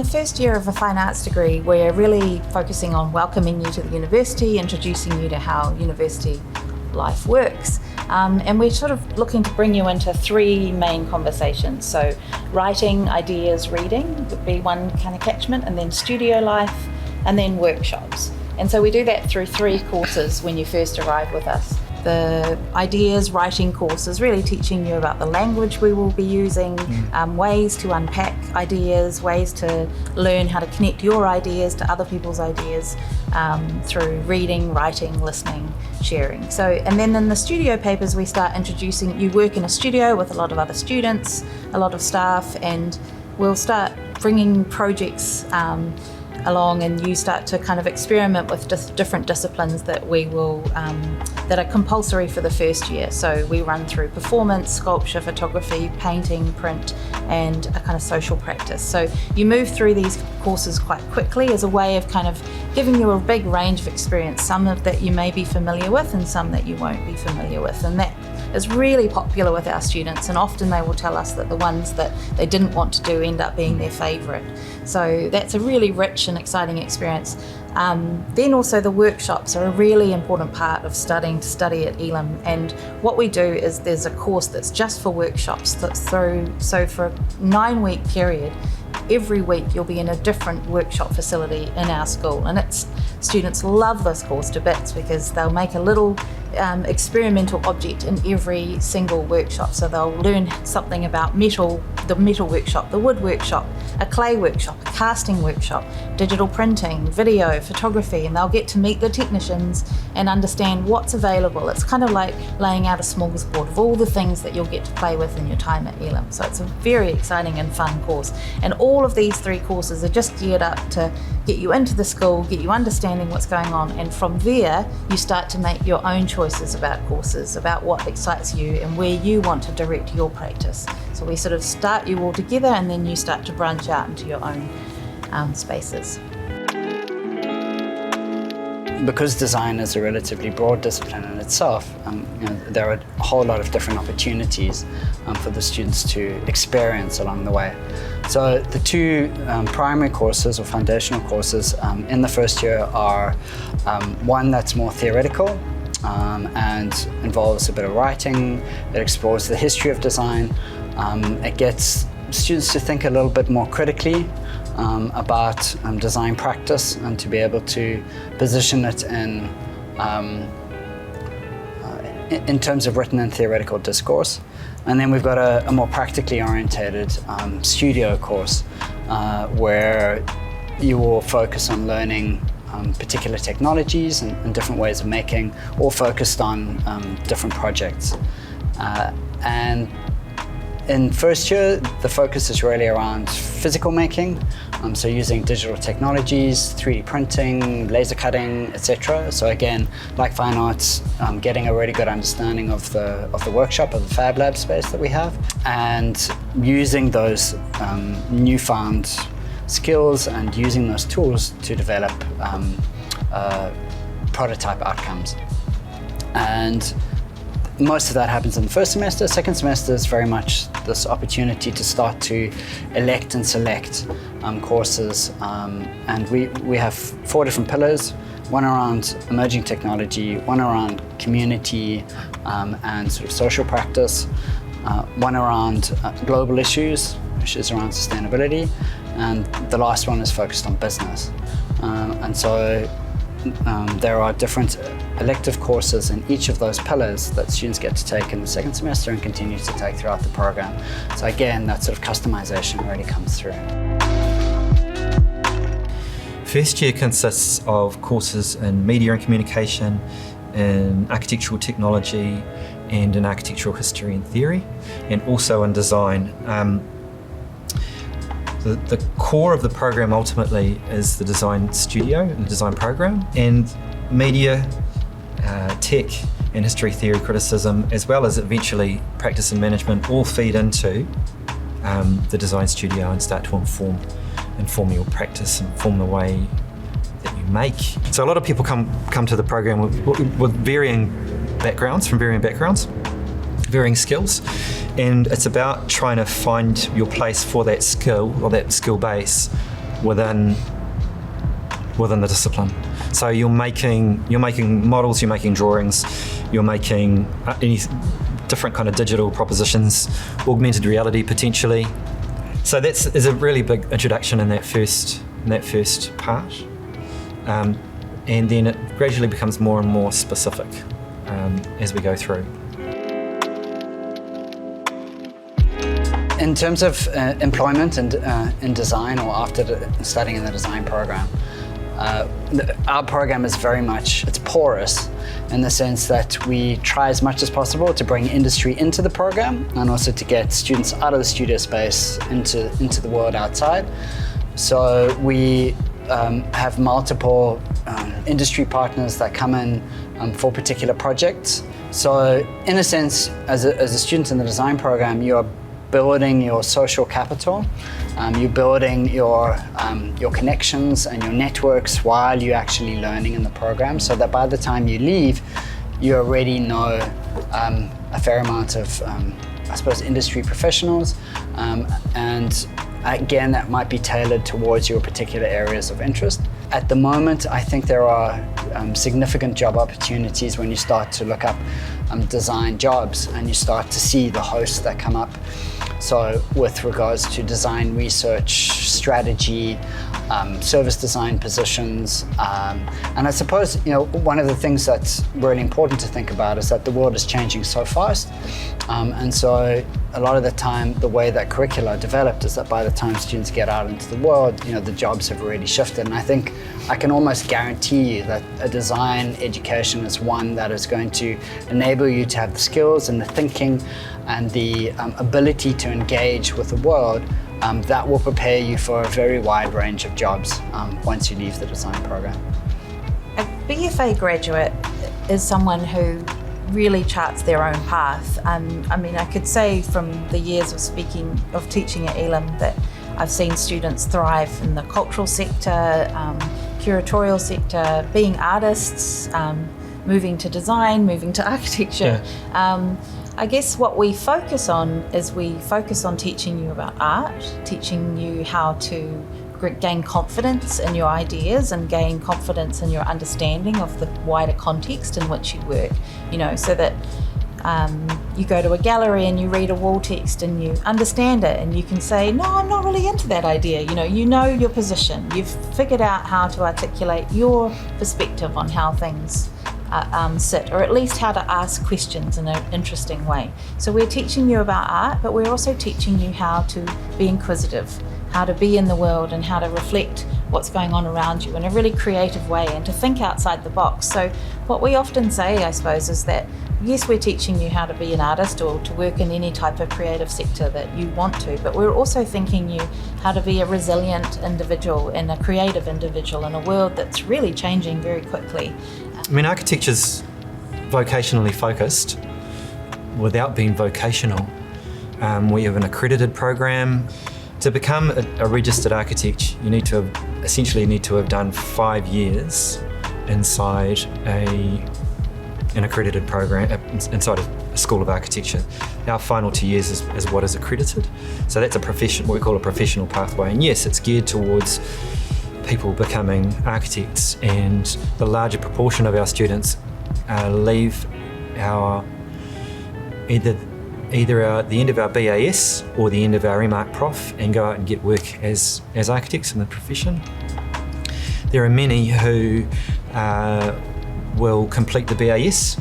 first year of a fine arts degree, we're really focusing on welcoming you to the university, introducing you to how university life works. And we're sort of looking to bring you into three main conversations. So writing, ideas, reading would be one kind of catchment, and then studio life, and then workshops. And so we do that through three courses when you first arrive with us. The ideas writing course is really teaching you about the language we will be using, ways to unpack ideas, ways to learn how to connect your ideas to other people's ideas through reading, writing, listening, sharing. So, and then in the studio papers, we start introducing, you work in a studio with a lot of other students, a lot of staff, and we'll start bringing projects along, and you start to kind of experiment with different disciplines that we will that are compulsory for the first year. So we run through performance, sculpture, photography, painting, print, and a kind of social practice. So you move through these courses quite quickly as a way of kind of giving you a big range of experience, some of that you may be familiar with and some that you won't be familiar with, and that is really popular with our students, and often they will tell us that the ones that they didn't want to do end up being their favourite. So that's a really rich and exciting experience. Then also the workshops are a really important part of studying to study at Elam, and what we do is there's a course that's just for workshops that's through, so for a 9-week period, every week you'll be in a different workshop facility in our school, and students love this course to bits because they'll make a little experimental object in every single workshop. So they'll learn something about metal, the metal workshop, the wood workshop, a clay workshop, a casting workshop, digital printing, video, photography, and they'll get to meet the technicians and understand what's available. It's kind of like laying out a smorgasbord of all the things that you'll get to play with in your time at Elam. So it's a very exciting and fun course. And all of these three courses are just geared up to get you into the school, get you understanding what's going on, and from there you start to make your own choices about courses, about what excites you and where you want to direct your practice. So we sort of start you all together, and then you start to branch out into your own spaces. Because design is a relatively broad discipline in itself, there are a whole lot of different opportunities for the students to experience along the way. So the two primary courses or foundational courses in the first year are one that's more theoretical and involves a bit of writing. It explores the history of design. It gets students to think a little bit more critically about design practice and to be able to position it in terms of written and theoretical discourse. And then we've got a more practically orientated studio course where you will focus on learning particular technologies and different ways of making, all focused on different projects. And in first year, the focus is really around physical making, so using digital technologies, 3D printing, laser cutting, etc. So again, like fine arts, getting a really good understanding of the workshop, of the Fab Lab space that we have, and using those newfound skills and using those tools to develop prototype outcomes. And most of that happens in the first semester. Second semester is very much this opportunity to start to elect and select courses. And we have 4 different pillars, one around emerging technology, one around community and sort of social practice, one around global issues, which is around sustainability, and the last one is focused on business. And so there are different elective courses in each of those pillars that students get to take in the second semester and continue to take throughout the program. So again, that sort of customization really comes through. First year consists of courses in media and communication, in architectural technology, and in architectural history and theory, and also in design. The core of the program ultimately is the design studio, the design program, and media, tech and history, theory, criticism, as well as eventually practice and management all feed into the design studio and start to inform your practice and inform the way that you make. So a lot of people come to the program with varying backgrounds, varying skills, and it's about trying to find your place for that skill or that skill base within the discipline. So you're making models, you're making drawings, you're making any different kind of digital propositions, augmented reality potentially. So is a really big introduction in that first part, and then it gradually becomes more and more specific as we go through. In terms of employment and in design, or after studying in the design program, our program is very much, it's porous in the sense that we try as much as possible to bring industry into the program and also to get students out of the studio space into the world outside. So we have multiple industry partners that come in for particular projects. So in a sense, as a student in the design program, you are building your social capital. You're building your connections and your networks while you're actually learning in the program, so that by the time you leave, you already know a fair amount of, I suppose, industry professionals. And again, that might be tailored towards your particular areas of interest. At the moment, I think there are significant job opportunities when you start to look up design jobs and you start to see the hosts that come up. So with regards to design research, strategy, service design positions, and I suppose, one of the things that's really important to think about is that the world is changing so fast, and so a lot of the time the way that curricula are developed is that by the time students get out into the world, the jobs have already shifted. And I think I can almost guarantee you that a design education is one that is going to enable you to have the skills and the thinking and the ability to engage with the world that will prepare you for a very wide range of jobs once you leave the design program. A BFA graduate is someone who really charts their own path. I could say from the years of teaching at Elam that I've seen students thrive in the cultural sector, curatorial sector, being artists, moving to design, moving to architecture. Yeah. I guess what we focus on is teaching you about art, teaching you how to gain confidence in your ideas and gain confidence in your understanding of the wider context in which you work, so that you go to a gallery and you read a wall text and you understand it and you can say, no, I'm not really into that idea. You know your position. You've figured out how to articulate your perspective on how things sit, or at least how to ask questions in an interesting way. So we're teaching you about art, but we're also teaching you how to be inquisitive, how to be in the world and how to reflect what's going on around you in a really creative way and to think outside the box. So what we often say, I suppose, is that yes, we're teaching you how to be an artist or to work in any type of creative sector that you want to, but we're also thinking you how to be a resilient individual and a creative individual in a world that's really changing very quickly. Architecture's vocationally focused without being vocational. We have an accredited program. To become a registered architect, you need to have done 5 years inside an accredited program, inside a school of architecture. Our final 2 years is what is accredited. So that's what we call a professional pathway. And yes, it's geared towards people becoming architects, and the larger proportion of our students leave either the end of our BAS or the end of our MArch Prof and go out and get work as architects in the profession. There are many who will complete the BAS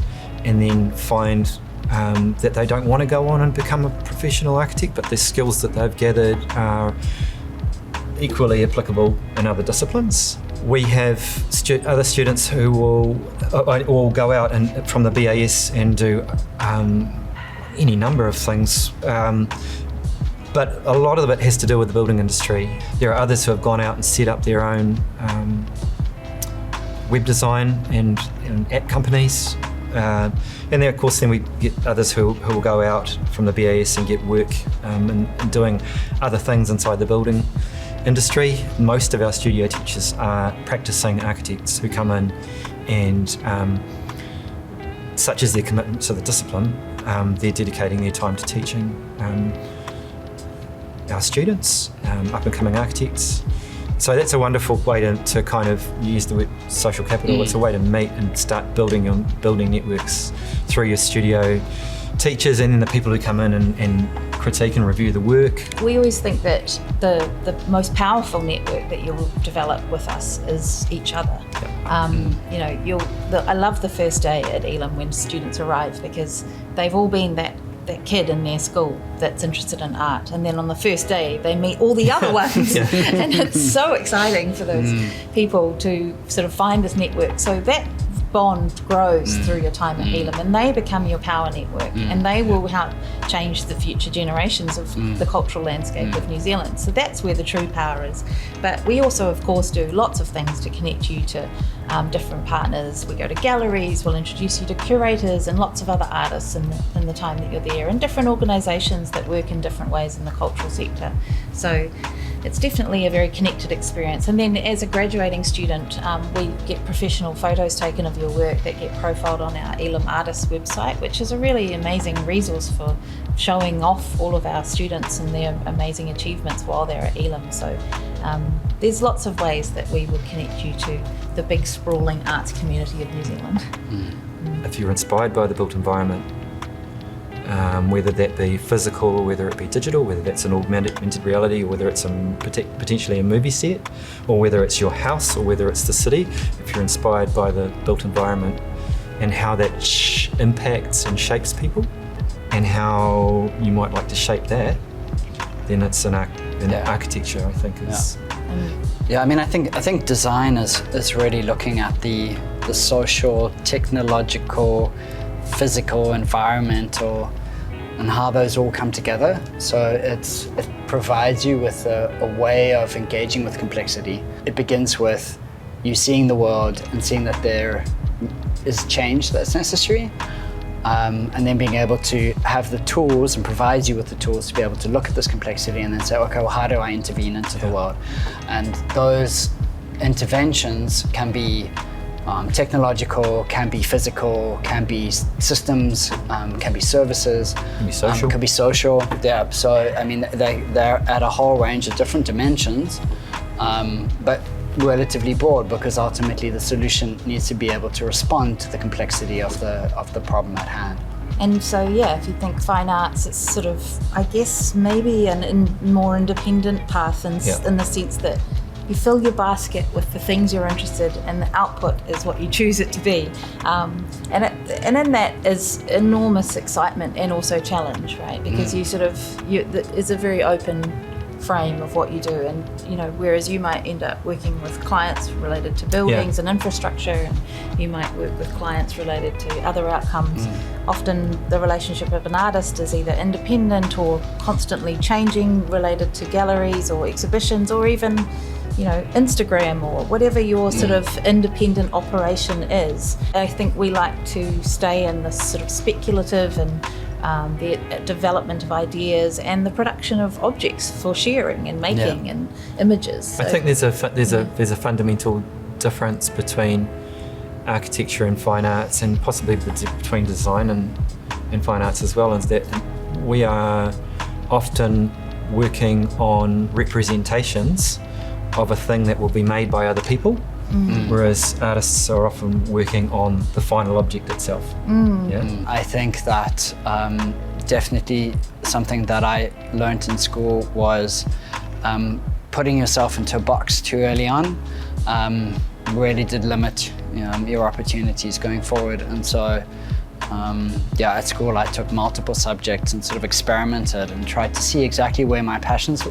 and then find that they don't want to go on and become a professional architect, but the skills that they've gathered are equally applicable in other disciplines. We have other students who will go out and from the BAS and do any number of things, but a lot of it has to do with the building industry. There are others who have gone out and set up their own web design and app companies, and then of course we get others who will go out from the BAS and get work and doing other things inside the building industry. Most of our studio teachers are practicing architects who come in and, such as their commitment to the discipline, they're dedicating their time to teaching our students, up-and-coming architects, So that's a wonderful way to kind of use the word social capital. It's a way to meet and start building networks through your studio teachers and then the people who come in and critique and review the work. We always think that the most powerful network that you'll develop with us is each other. I love the first day at Elam when students arrive, because they've all been that kid in their school that's interested in art, and then on the first day they meet all the other ones. And it's so exciting for those people to sort of find this network. So that bond grows through your time at Elam, and they become your power network, and they will help change the future generations of the cultural landscape of New Zealand. So that's where the true power is. But we also, of course, do lots of things to connect you to different partners. We go to galleries, we'll introduce you to curators and lots of other artists in the time that you're there, and different organisations that work in different ways in the cultural sector. So it's definitely a very connected experience. And then as a graduating student, we get professional photos taken of your work that get profiled on our Elam Artists website, which is a really amazing resource for showing off all of our students and their amazing achievements while they're at Elam. So there's lots of ways that we would connect you to the big sprawling arts community of New Zealand. If you're inspired by the built environment, whether that be physical or whether it be digital, whether that's an augmented reality or whether it's potentially a movie set, or whether it's your house or whether it's the city, if you're inspired by the built environment and how that impacts and shapes people and how you might like to shape that, then it's architecture, I think, is... Yeah, I mean, I think design is really looking at the social, technological, physical, environmental, and how those all come together. So it provides you with a way of engaging with complexity. It begins with you seeing the world and seeing that there is change that's necessary, and then being able to have the tools and provides you with the tools to be able to look at this complexity and then say, okay, well, how do I intervene into the world? And those interventions can be technological, can be physical, can be systems, can be services, can be social. Yeah, so I mean, they're at a whole range of different dimensions, but relatively broad, because ultimately the solution needs to be able to respond to the complexity of the problem at hand. And so, yeah, if you think fine arts, it's sort of, I guess, maybe a more independent path in the sense that you fill your basket with the things you're interested in, and the output is what you choose it to be. And in that is enormous excitement and also challenge, right? Because it's a very open frame of what you do, and whereas you might end up working with clients related to buildings and infrastructure, and you might work with clients related to other outcomes. Often the relationship of an artist is either independent or constantly changing, related to galleries or exhibitions, or even Instagram or whatever your sort of independent operation is. I think we like to stay in this sort of speculative and the development of ideas and the production of objects for sharing and making and images. So, I think there's a fundamental difference between architecture and fine arts, and possibly between design and fine arts as well, is that we are often working on representations of a thing that will be made by other people, whereas artists are often working on the final object itself. I think that definitely something that I learned in school was putting yourself into a box too early on really did limit your opportunities going forward. And so at school I took multiple subjects and sort of experimented and tried to see exactly where my passions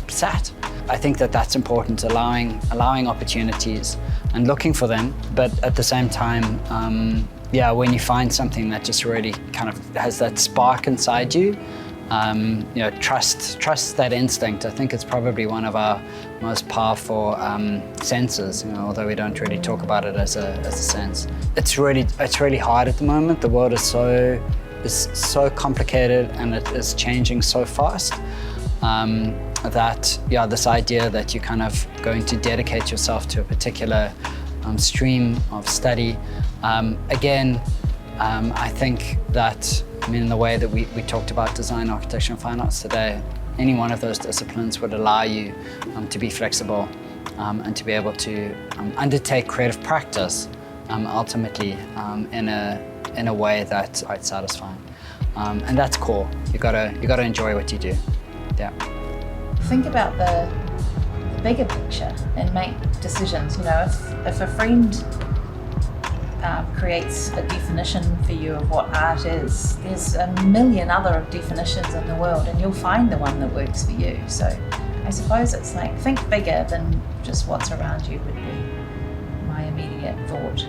sat. I think that that's important, allowing opportunities and looking for them, but at the same time, when you find something that just really kind of has that spark inside you, trust that instinct. I think it's probably one of our most powerful senses, although we don't really talk about it as a sense. It's really hard at the moment. The world is so complicated and it is changing so fast. This idea that you're kind of going to dedicate yourself to a particular stream of study. I think that, in the way that we talked about design, architecture, and fine arts today, any one of those disciplines would allow you to be flexible and to be able to undertake creative practice ultimately in a way that's quite satisfying. And that's cool. You gotta enjoy what you do. Yeah. Think about the bigger picture and make decisions. You know, if a friend creates a definition for you of what art is, there's a million other definitions in the world, and you'll find the one that works for you. So I suppose it's like, think bigger than just what's around you would be my immediate thought.